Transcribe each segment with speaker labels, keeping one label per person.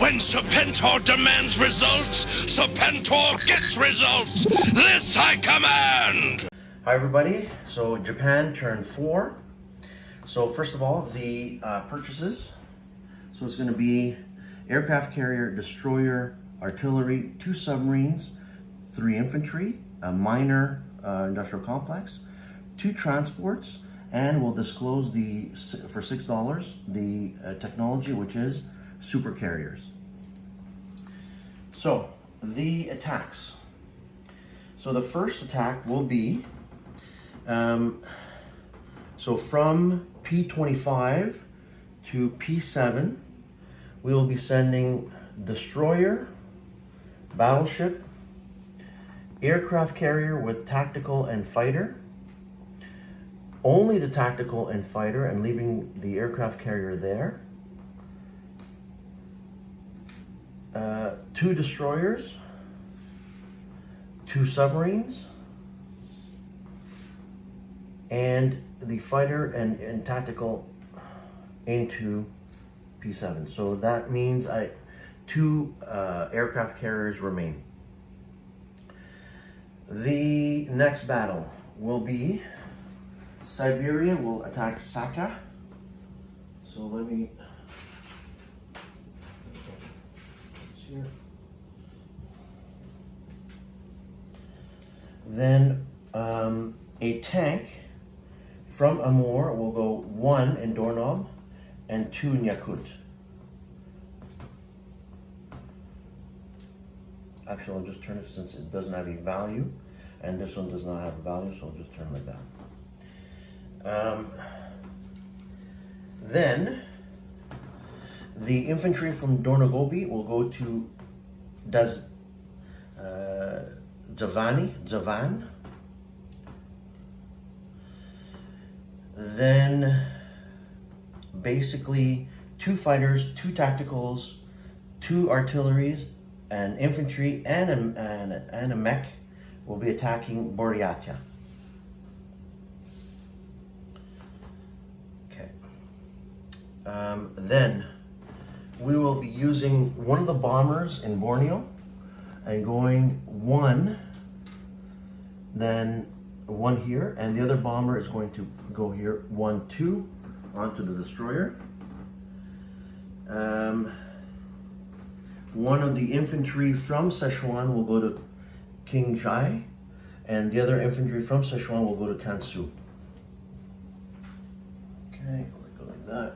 Speaker 1: When Serpentor demands results, Serpentor gets results. This I command!
Speaker 2: Hi everybody, so Japan turned 4. So first of all, the purchases. So it's going to be aircraft carrier, destroyer, artillery, 2 submarines, 3 infantry, a minor industrial complex, 2 transports, and we'll disclose for $6 the technology, which is super carriers. So the attacks. So the first attack will be so from P25 to P7, we will be sending destroyer, battleship, aircraft carrier with tactical and fighter, only the tactical and fighter, and leaving the aircraft carrier there. 2 destroyers, 2 submarines, and the fighter and tactical into P7. So that means 2 aircraft carriers remain. The next battle will be Siberia will attack Saka. So let me here. Then a tank from Amur will go 1 in Doorknob and 2 in Yakut. Actually, I'll just turn it since it doesn't have a value, and this one does not have a value, so I'll just turn it like that. Then the infantry from Dornogobi will go to Javan. Then basically 2 fighters, 2 tacticals, 2 artilleries, an infantry, and a mech will be attacking Buryatia. Okay. Then we will be using one of the bombers in Borneo and going 1, then 1 here, and the other bomber is going to go here 1, 2 onto the destroyer. One of the infantry from Sichuan will go to Qinghai, and the other infantry from Sichuan will go to Kansu. Okay, we'll go like that.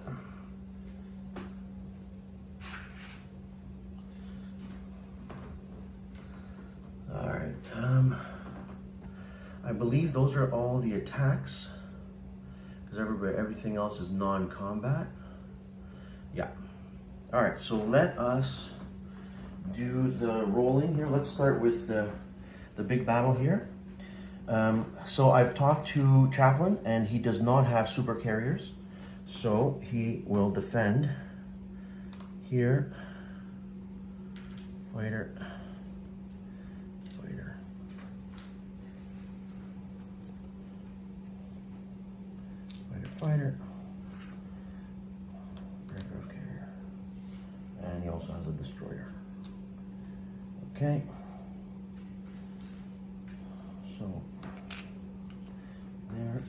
Speaker 2: All right. I believe those are all the attacks, because everything else is non-combat. Yeah. All right. So let us do the rolling here. Let's start with the big battle here. So I've talked to Chaplain, and he does not have super carriers, so he will defend here. Fighter. Fighter, aircraft carrier, and he also has a destroyer. Okay, so there.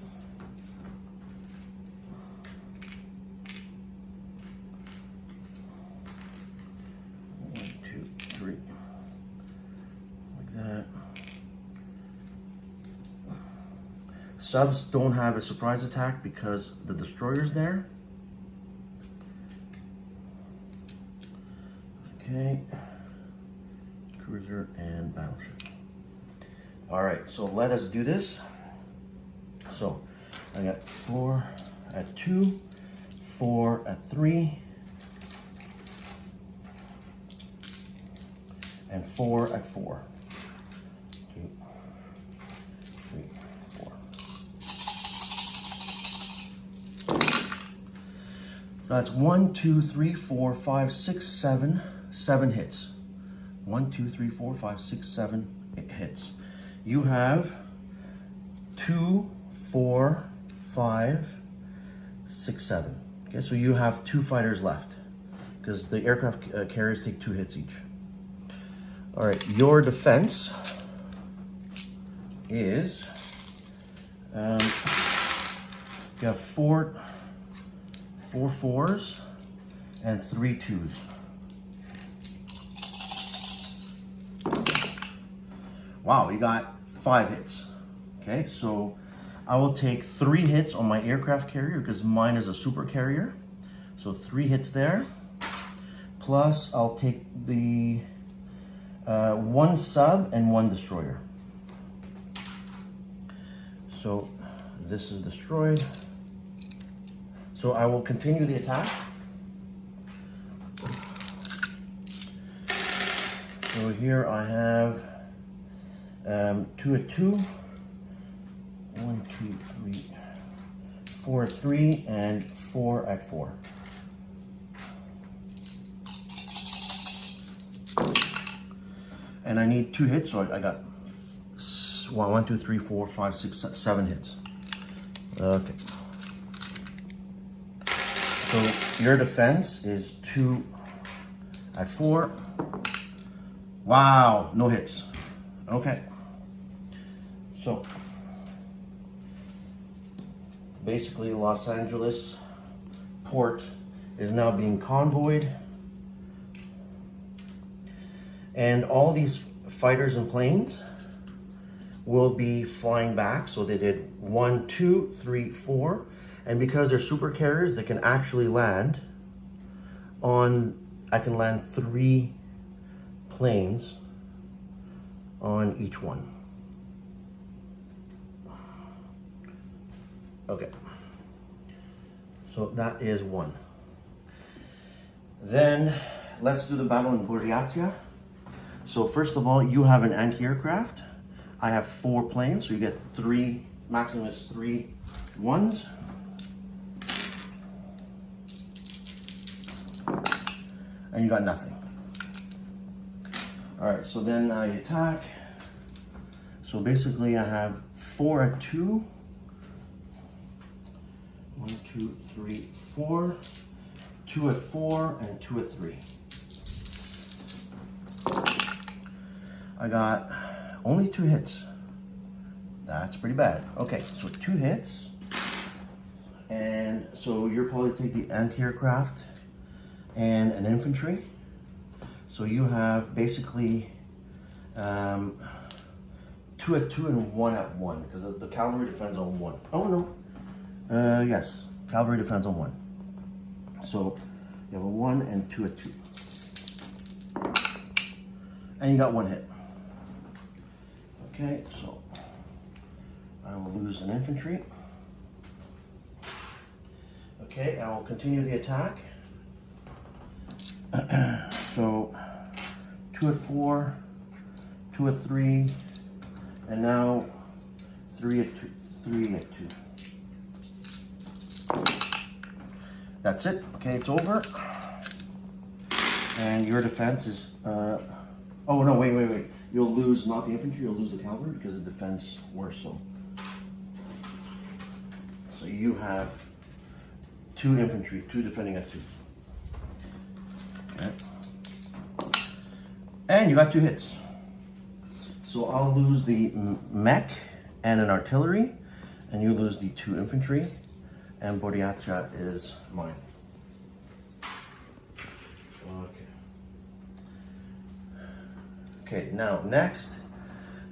Speaker 2: One, 2, 3, like that. Subs don't have a surprise attack because the destroyer's there. Okay. Cruiser and battleship. All right, so let us do this. So I got 4 at 2, 4 at 3, and 4 at 4. 2, 3, 4. That's 1, 2, 3, 4, 5, 6, 7, 7 hits. 1, 2, 3, 4, 5, 6, 7 hits. You have 2, 4, 5, 6, 7. Okay, so you have 2 fighters left. because the aircraft carriers take 2 hits each. All right, your defense is you have four 4s and 3 2s. Wow, you got 5 hits. Okay, so I will take 3 hits on my aircraft carrier because mine is a super carrier. So 3 hits there. Plus I'll take the 1 sub and 1 destroyer. So this is destroyed. So I will continue the attack. So here I have 2 at 2, 1, 2, 3, 4 at 3, and 4 at 4. And I need 2 hits, so I got 1, 2, 3, 4, 5, 6, 7 hits. Okay. So your defense is 2 at 4. Wow, no hits. Okay. So basically Los Angeles port is now being convoyed. And all these fighters and planes will be flying back. So they did 1, 2, 3, 4. And because they're super carriers, they can actually land on, I can land 3 planes on each one. Okay. So that is 1. Then let's do the battle in Buryatia. So first of all, you have an anti-aircraft. I have 4 planes, so you get 3, maximum is 3 1s. And you got nothing. All right, so then I attack. So basically I have 4 at 2. 1, 2, 3, 4. 2 at 4 and 2 at 3. I got only 2 hits. That's pretty bad. Okay, so 2 hits. And so you'll probably take the anti-aircraft and an infantry. So you have basically 2 at 2 and 1 at 1 because the cavalry defends on 1. Oh no. Yes, cavalry defends on 1. So you have a 1 and 2 at 2. And you got 1 hit. Okay, so I will lose an infantry. Okay, I will continue the attack. So 2 at 4, 2 at 3, and now 3 at 2. 3 at 2. That's it. Okay, it's over. And your defense is. Oh no! Wait! You'll lose not the infantry. You'll lose the cavalry because the defense worse. So you have 2 infantry, 2 defending at 2. Okay. And you got 2 hits. So I'll lose the mech and an artillery, and you lose the 2 infantry, and Buryatia is mine. Okay. Okay, now next,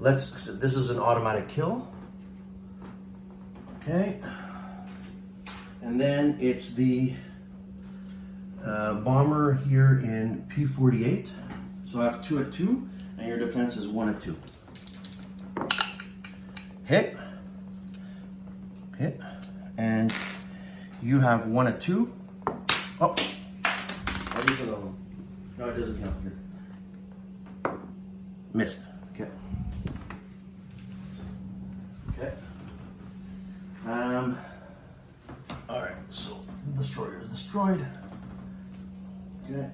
Speaker 2: this is an automatic kill. Okay. And then it's the bomber here in P-48. So I have 2 at 2, and your defense is 1 at 2. Hit. Hit. And you have 1 at 2. Oh! I'll use another one. No, it doesn't count here. Missed. Okay. Okay. Alright, so the destroyer is destroyed. Okay.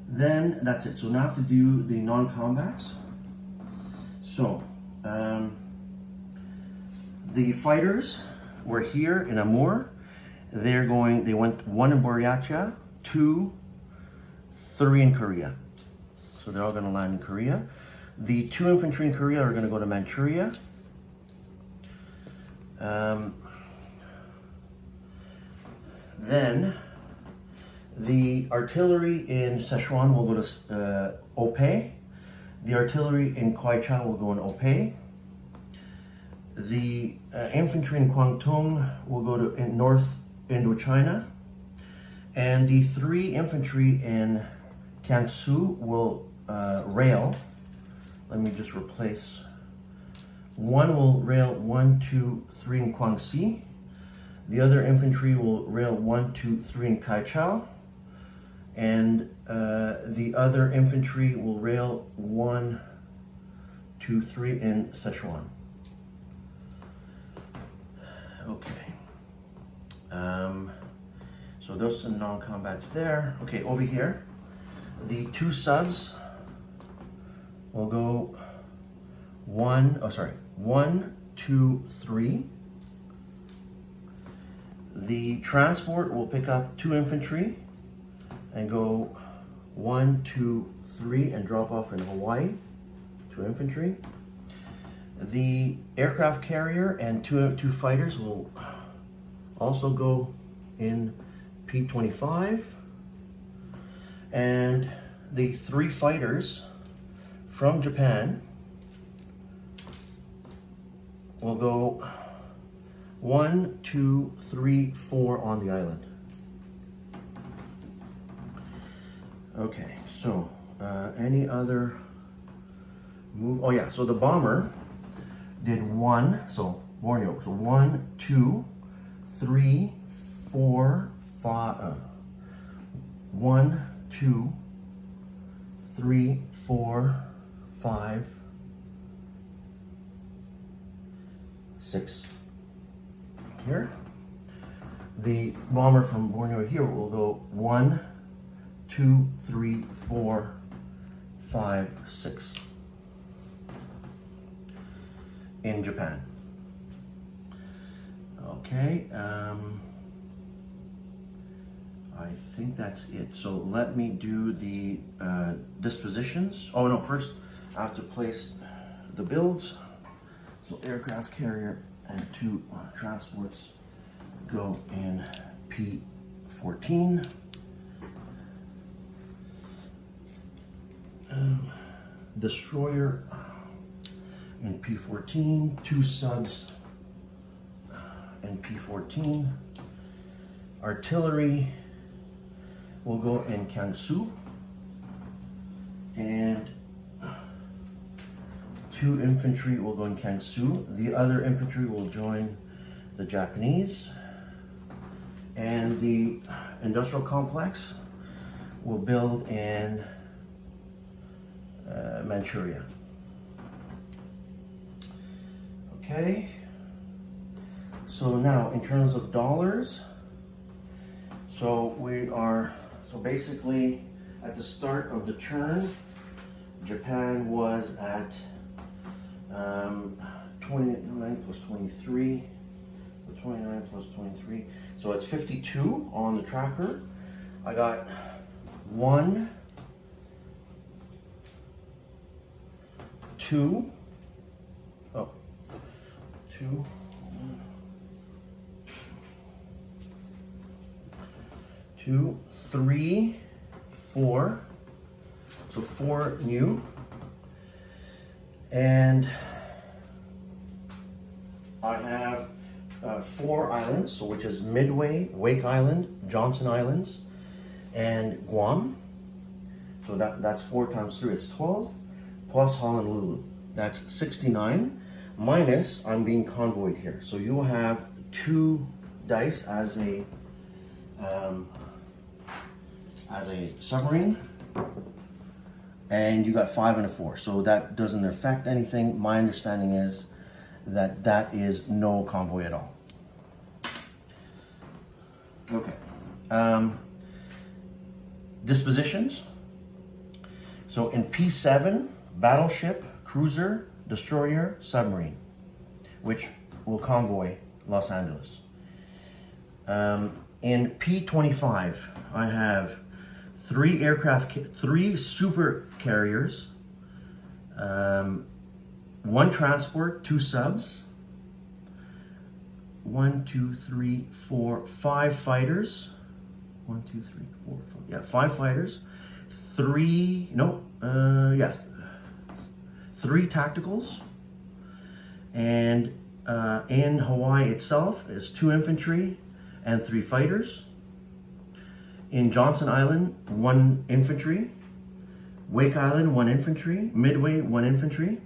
Speaker 2: Then that's it. So now I have to do the non-combats. So, the fighters were here in Amur, they went 1 in Buryatia, 2, 3 in Korea. So they're all going to land in Korea. The 2 infantry in Korea are going to go to Manchuria. Then the artillery in Sichuan will go to Opei. The artillery in Kwaichao will go in Opei. The infantry in Kwangtung will go to North Indochina. And the 3 infantry in Kiangsu will rail. Let me just replace. 1 will rail 1, 2, 3 in Guangxi. The other infantry will rail 1, 2, 3 in Kaichao. And the other infantry will rail 1, 2, 3 in Sichuan. Okay. So those are some non-combats there. Okay, over here, the 2 subs will go 1, 2, 3. The transport will pick up 2 infantry and go 1, 2, 3 and drop off in Hawaii, 2 infantry. The aircraft carrier and 2 fighters will also go in P-25. And the 3 fighters from Japan will go 1, 2, 3, 4 on the island. Okay, so any other move? Oh yeah, so the bomber did 1, so Borneo, so 1, 2, 3, 4, 5, 1, 2, 3, 4, 5, 6 here. The bomber from Borneo here will go 1, 2, 3, 4, 5, 6 in Japan. Okay, I think that's it. So let me do the dispositions. Oh no, first I have to place the builds. So aircraft carrier and 2 transports go in P-14. Destroyer in P-14, 2 subs in P-14. Artillery will go in Kiangsu, and 2 infantry will go in Kiangsu. The other infantry will join the Japanese, and the industrial complex will build in Manchuria. Okay, so now in terms of dollars, so basically at the start of the turn, Japan was at 29 plus 23, 29 plus 23, so it's 52 on the tracker. I got 1, 2, 2, 3, 4, so 4 new, and I have 4 islands, so which is Midway, Wake Island, Johnson Islands, and Guam. So that's 4 times 3, it's 12, plus Honolulu, that's 69, minus I'm being convoyed here. So you will have 2 dice as a submarine, and you got 5 and a 4, so that doesn't affect anything. My understanding is that that is no convoy at all. Okay, dispositions. So in P7, battleship, cruiser, destroyer, submarine, which will convoy Los Angeles. In P-25, I have 3 super carriers, 1 transport, 2 subs, 1, 2, 3, 4, 5 fighters. 1, 2, 3, 4, 5. Yeah, 5 fighters. 3 tacticals. And in Hawaii itself is 2 infantry and 3 fighters. In Johnson Island, 1 infantry. Wake Island, 1 infantry. Midway, 1 infantry.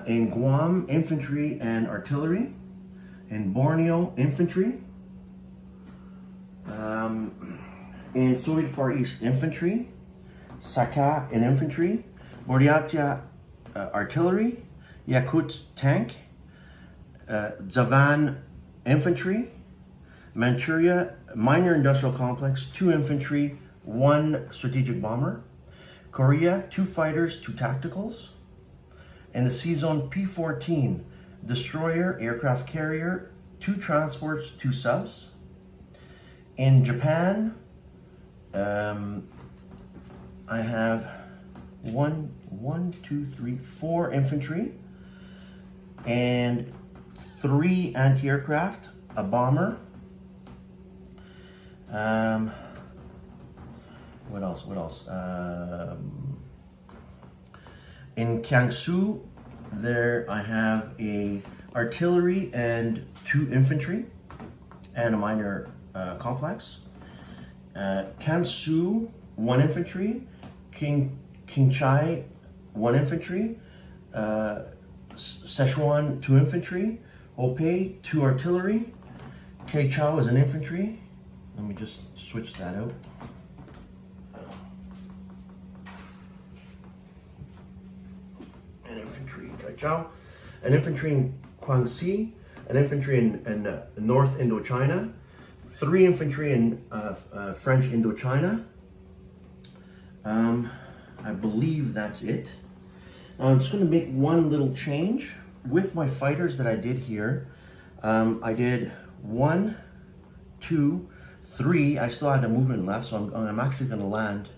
Speaker 2: In Guam, infantry and artillery. In Borneo, infantry. In Soviet Far East, infantry. Saka in infantry. Buryatia, artillery. Yakut, tank. Zavan, infantry. Manchuria, minor industrial complex, 2 infantry, 1 strategic bomber. Korea, 2 fighters, 2 tacticals. In the sea zone, P-14, destroyer, aircraft carrier, 2 transports, 2 subs. In Japan, I have 4 infantry and 3 anti-aircraft, a bomber. What else? In Kiangsu, there I have a artillery and 2 infantry and a minor complex. Kansu, 1 infantry. Qingchai, 1 infantry. Sichuan, 2 infantry. Opei, 2 artillery. Keichao is an infantry. Let me just switch that out. An infantry, Kaichao. An infantry in Guangxi. An infantry in North Indochina. 3 infantry in French Indochina. I believe that's it. Now I'm just going to make one little change with my fighters that I did here. I did 1, 2, 3. I still had a movement left, so I'm actually going to land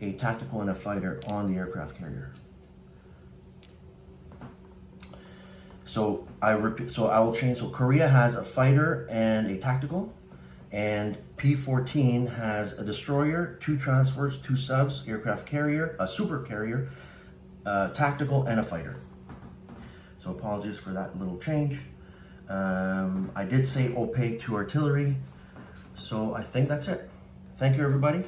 Speaker 2: a tactical and a fighter on the aircraft carrier. So I will change. So Korea has a fighter and a tactical, and P-14 has a destroyer, 2 transports, 2 subs, aircraft carrier, a super carrier, tactical, and a fighter. So apologies for that little change. I did say opaque to artillery, so I think that's it. Thank you, everybody.